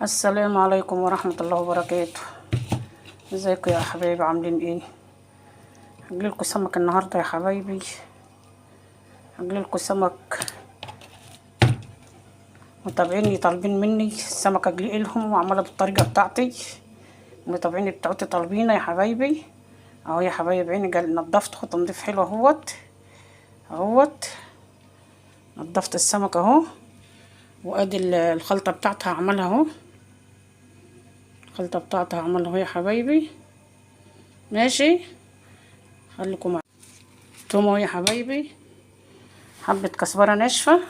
السلام عليكم ورحمة الله وبركاته. ازيكم يا حبايبي، عاملين ايه؟ هجيلكوا سمك النهاردة يا حبايبي. هجيلكوا سمك. متابعيني طالبين مني السمك اجلقلهم وعمالة بالطريقة بتاعتي. متابعيني بتاعتي طالبينه يا حبايبي. اهو يا حبايب عيني، نضفته تنظيف حلو اهوت. نضفت السمك اهو، وادي الخلطة بتاعتها عملها اهو. الخلطة بتاعتها عملها اهو يا حبايبي. ماشي، خليكم معايا. توم اهو يا حبايبي، حبة كزبرة ناشفة،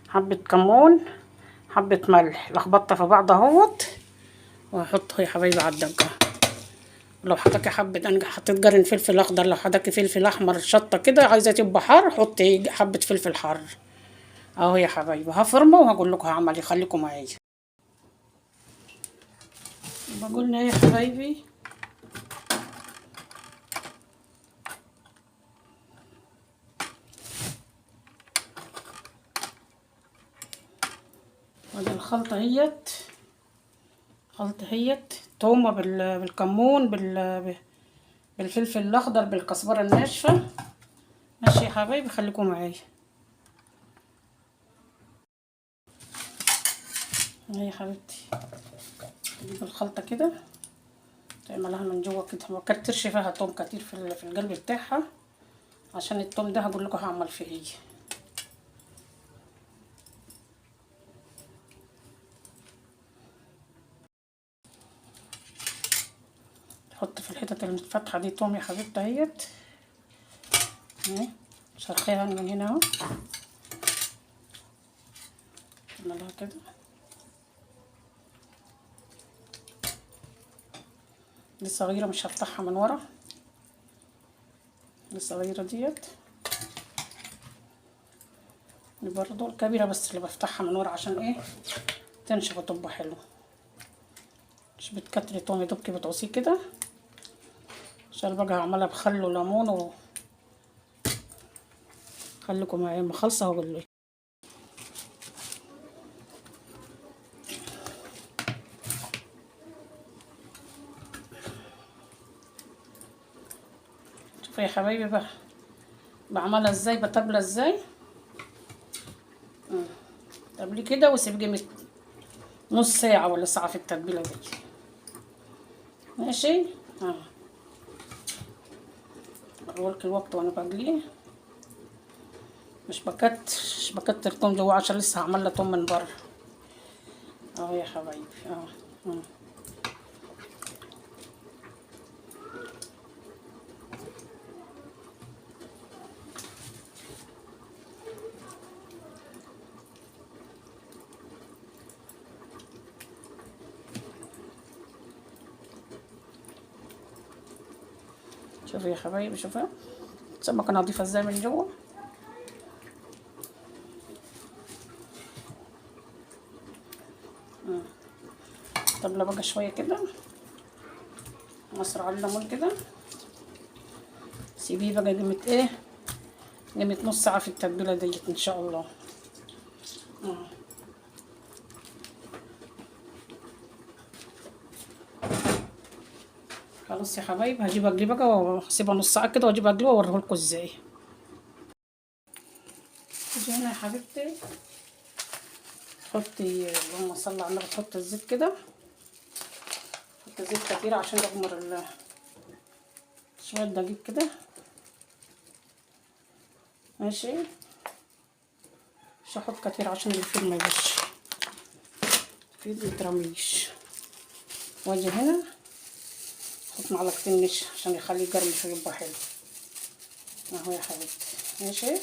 حبة كمون، حبة ملح، لخبطتها في بعض اهوت. وهحطه يا حبايبي على الدجة. لو حطاكي حبة حطيت جرن فلفل اخضر، لو حطاكي فلفل احمر شطة كده عايزة تبقى حار حطي حبة فلفل حار. اهو يا حبايبي هفرمه وهقول لكم هعمل ايه، خليكم معايا. بقولنا ايه يا حبايبي، ودي الخلطة هيت. خلطة هيت تومة بالكمون بالفلفل الاخضر بالكزبرة الناشفة. ماشي يا حبايبي، خليكم معايا. اهي يا حبيبتي، تجيب الخلطة كده تعملها من جوه كده، ما كترش فيها توم كتير في القلب بتاعها، عشان التوم ده هقول لكم هعمل فيه ايه. تحط في الحتت المتفتحه دي توم يا حبيبتي اهيت. اهي شرخيها من هنا اهو، نعملها كده. دي صغيره مش هفتحها من ورا، دي الصغيره ديت. دي برضو الكبيره بس اللي بفتحها من ورا، عشان ايه؟ تنشف وتبقى حلوه. مش بتكتري توم، يا دوبك بتعصيه كده، عشان بقى هعملها بخل وليمون خليكم معايا ما خلصه هقول لكم. شوفوا يا حبايبي بقى بعملها ازاي، بتبلها ازاي. تبلي كده وسيبيه نص ساعة ولا ساعة في التتبيلة دي. ماشي. اه بقولك الوقت وانا بقليه. مش بكتر توم جوه، عشان لسه هعمل له توم من بره. اهو يا حبايبي اهو. شوفوا يا حبايبي، شوفوا السمكة نضيفة ازاي من جوه. طب لا بقى شوية كده، مصر على الليمون كده. سيبيه بقى قيمة ايه، قيمة نص ساعة في التتبيلة ديت ان شاء الله. خلاص يا حبايبي، هجيب اجلي بقى واسيبها نص ساعة كده، واجيب اجلي واوريهولكوا ازاي. تيجي هنا يا حبيبتي، تحطي اللهم صل على النبي، تحطي الزيت كده. حطي زيت كتير عشان يغمر شوية دقيق كده. ماشي، مش هحط كتير عشان الفيل ما يبش، الفيل ميترميش. واجي هنا احط معلقتين نشا عشان يخليه يقرمش ويبقى حلو. اهو يا حبيبتي، ماشي.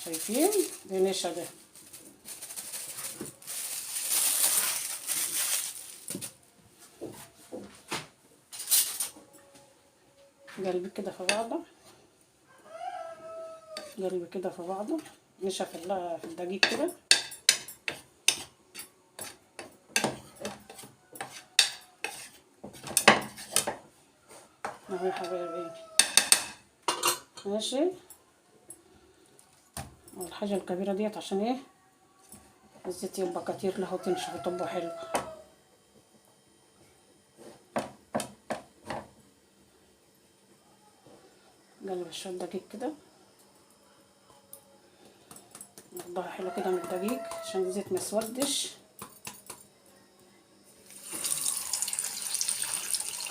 شايفين ده نشا ده. قلبي كده في بعضه، قلبي كده في بعضه، نشا في الدقيق كده. اهو يا حبايبي، ماشي. والحاجة الكبيرة ديت عشان ايه؟ الزيت يبقى كتير له وتنشف وتبقى حلو. قلب شوية دقيق كده، نقضها حلو كده من الدقيق عشان الزيت ما يسودش.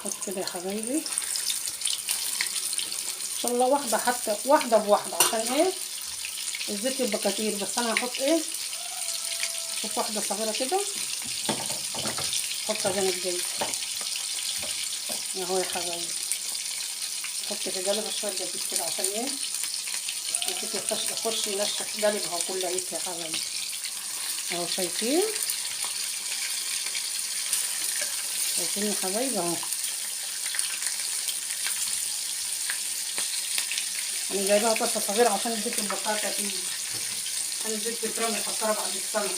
حط كده يا حبايبي ان شاء الله واحده، حتى واحده بواحده، عشان ايه الزيت يبقى كتير. بس انا هحط ايه، شوف واحده صغيره كده حطها جنب الجلد اهو يا حبايبي. حط في قلبها شويه دقيق كده عشان ايه الزيت يخش ينشف قلبها كلها يا حبايبي اهو. شايفين يا حبايبي اهو. انا جايبها طاسه صغيره عشان الزيت يبقى فيها كتير، عشان الزيت بيترمي يخسرها بعد السمك.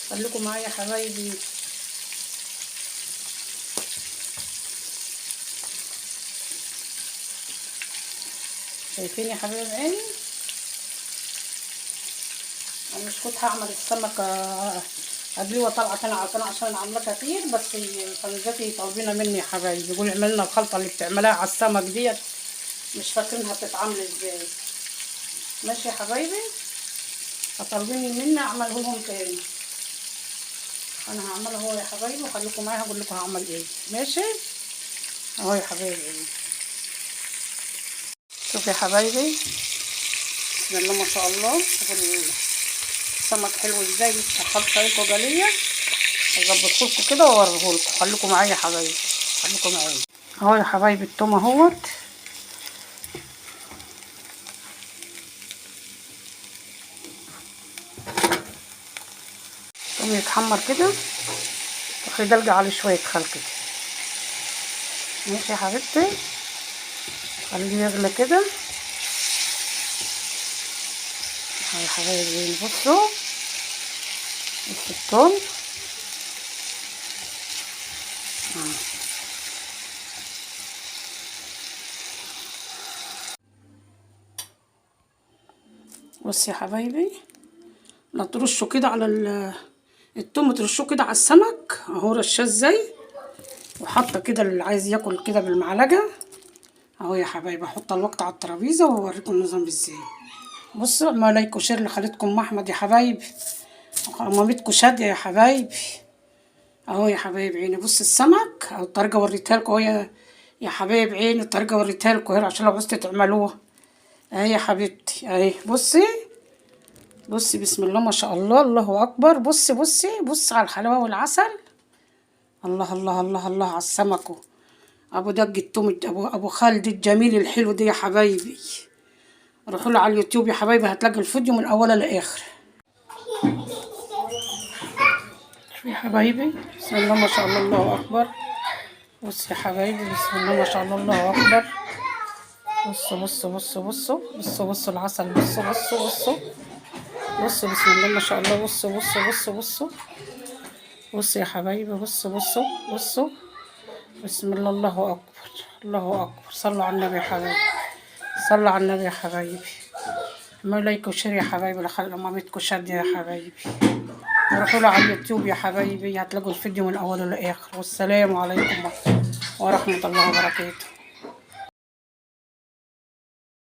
خليكم معايا يا حبايبي. شايفين يا حبايب عيني، انا مش كنت هعمل السمكه قبليه طالعه تاني على القناه عشان عامله كتير، بس فنجتي طالبينها مني يا حبايبي، يقولوا اعملنا الخلطه اللي بتعملها على السمك ديت، مش فاكرينها بتتعمل ازاي. ماشي يا حبايبي، فطالبيني مني اعمله لهم تاني. انا هعملها اهو يا حبايبي، وخليكم معايا هقول لكم هعمل ايه. ماشي اهو يا حبايبي. شوفوا يا حبايبي بسم الله ما شاء الله، شوفوا السمك حلو ازاي، لسه خلطه ايه جليه. اظبطه لكم كده واوريه لكم، خليكم معايا يا حبايبي، خليكم معايا اهو يا حبايبي. التوم اهوت التوم يتحمر كده، تاخدي دلقه عليه شويه خل كده. ماشي يا حبيبتي، خليه يغلى كده اهو يا حبايبي. بصوا التوم بص يا حبايبي، لا ترشوا كده على التوم، ترشوه كده على السمك اهو رشاه ازاي، وحاطه كده اللي عايز ياكل كده بالمعلقه اهو يا حبايبي. احط الوقت على الترابيزه واوريكم النظام ازاي. بصوا ما لايك وشير لخالتكم احمد يا حبايبي، ومامتكم شاديه يا حبايبي اهو يا حبايب عيني. بص السمك اهو، الطريقه وريتها لكم اهو يا حبايب عيني، الطريقه وريتها لكم اهي عشان لو عوزتوا تعملوها اهي يا حبيبتي اهي. بصي بصي بسم الله ما شاء الله، الله اكبر. بصي بصي بص على الحلاوه والعسل، الله الله الله الله على السمك ابو دق التوم، ابو خالد الجميل الحلو ده يا حبايبي. روحوا له على اليوتيوب يا حبايبي، هتلاقي الفيديو من اوله لاخر. شوفوا يا حبايبي بسم الله ما شاء الله، الله اكبر. بص يا حبايبي بسم الله ما شاء الله، الله اكبر. بصوا بصوا بصوا بصوا بصوا بصوا العسل، بصوا بصوا بصوا بصوا بسم الله ما شاء الله. بصوا بصوا بصوا بصوا بصوا يا حبايبي، بصوا بصوا بصوا بسم الله، الله اكبر الله اكبر. صلوا على النبي يا حبايبي، صلوا على النبي يا حبايبي. ما لايك وشير يا حبايبي لخلق مامتكم شاديه يا حبايبي. روحوا له على اليوتيوب يا حبايبي، هتلاقوا الفيديو من اوله لاخر. والسلام عليكم ورحمه الله وبركاته.